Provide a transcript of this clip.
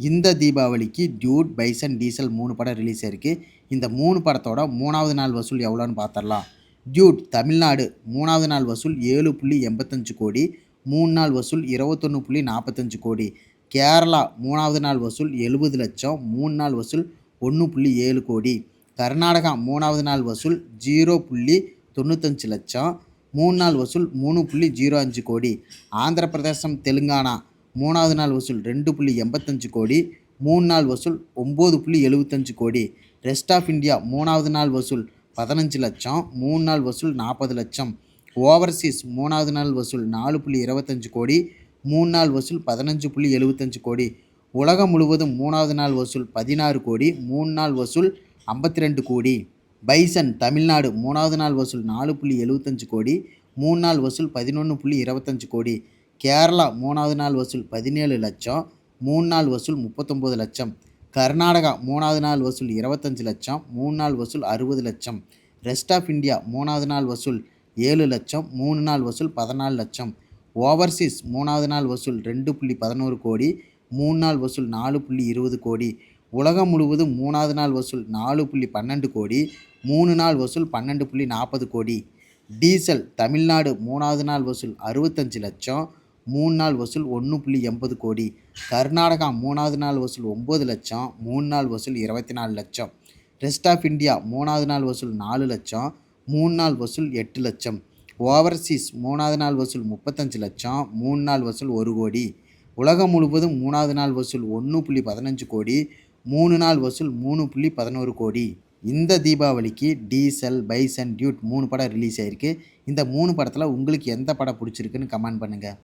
இந்த தீபாவளிக்கு Dude, bison, diesel 3 படம் ரிலீஸ் ஆயிருக்கு. இந்த 3 படத்தோட 3வது நாள் வசூல் எவ்வளோன்னு பார்த்துடலாம். டியூட் தமிழ்நாடு 3வது நாள் வசூல் 7.85 கோடி, 3 நாள் வசூல் 21.45 கோடி. கேரளா 3வது நாள் வசூல் 70 லட்சம், 3 நாள் வசூல் 1.7 கோடி. கர்நாடகா 3வது நாள் வசூல் 0.95 லட்சம், 3 நாள் வசூல் 3.05 கோடி. ஆந்திர பிரதேசம், தெலுங்கானா 3வது நாள் வசூல் 2.85 கோடி, 3 நாள் வசூல் 9.75 கோடி. ரெஸ்ட் ஆஃப் இந்தியா 3வது நாள் வசூல் 15 லட்சம், 3 நாள் வசூல் 40 லட்சம். ஓவர்சீஸ் 3வது நாள் வசூல் 4.25 கோடி, 3 நாள் வசூல் 15.75 கோடி. உலகம் முழுவதும் 3வது நாள் வசூல் 16 கோடி, 3 நாள் வசூல் 52 கோடி. பைசன் தமிழ்நாடு 3வது நாள் வசூல் 4.75 கோடி, 3 நாள் வசூல் 11.25 கோடி. கேரளா 3வது நாள் வசூல் 17 லட்சம், 3 நாள் வசூல் 39 லட்சம். கர்நாடகா 3வது நாள் வசூல் 25 லட்சம், 3 நாள் வசூல் 60 லட்சம். ரெஸ்ட் ஆஃப் இந்தியா 3வது நாள் வசூல் 7 லட்சம், 3 நாள் வசூல் 14 லட்சம். ஓவர்சீஸ் 3வது நாள் வசூல் 2.11 கோடி, 3 நாள் வசூல் 4.20 கோடி. உலகம் முழுவதும் 3வது நாள் வசூல் 4.12 கோடி, 3 நாள் வசூல் 12.40 கோடி. டீசல் தமிழ்நாடு 3வது நாள் வசூல் 65 லட்சம், 3 நாள் வசூல் 1.80 கோடி. கர்நாடகா 3வது நாள் வசூல் 9 லட்சம், 3 நாள் வசூல் 24 லட்சம். ரெஸ்ட் ஆஃப் இந்தியா 3வது நாள் வசூல் 4 லட்சம், 3 நாள் வசூல் 8 லட்சம். ஓவர்சீஸ் 3வது நாள் வசூல் 35 லட்சம், 3 நாள் வசூல் 1 கோடி. உலகம் முழுவதும் 3வது நாள் வசூல் 1.15 கோடி, 3 நாள் வசூல் 3.11 கோடி. இந்த தீபாவளிக்கு டீசல், பைசன், டியூட் 3 படம் ரிலீஸ் ஆயிருக்கு. இந்த 3 படத்தில் உங்களுக்கு எந்த படம் பிடிச்சிருக்குன்னு கமெண்ட் பண்ணுங்கள்.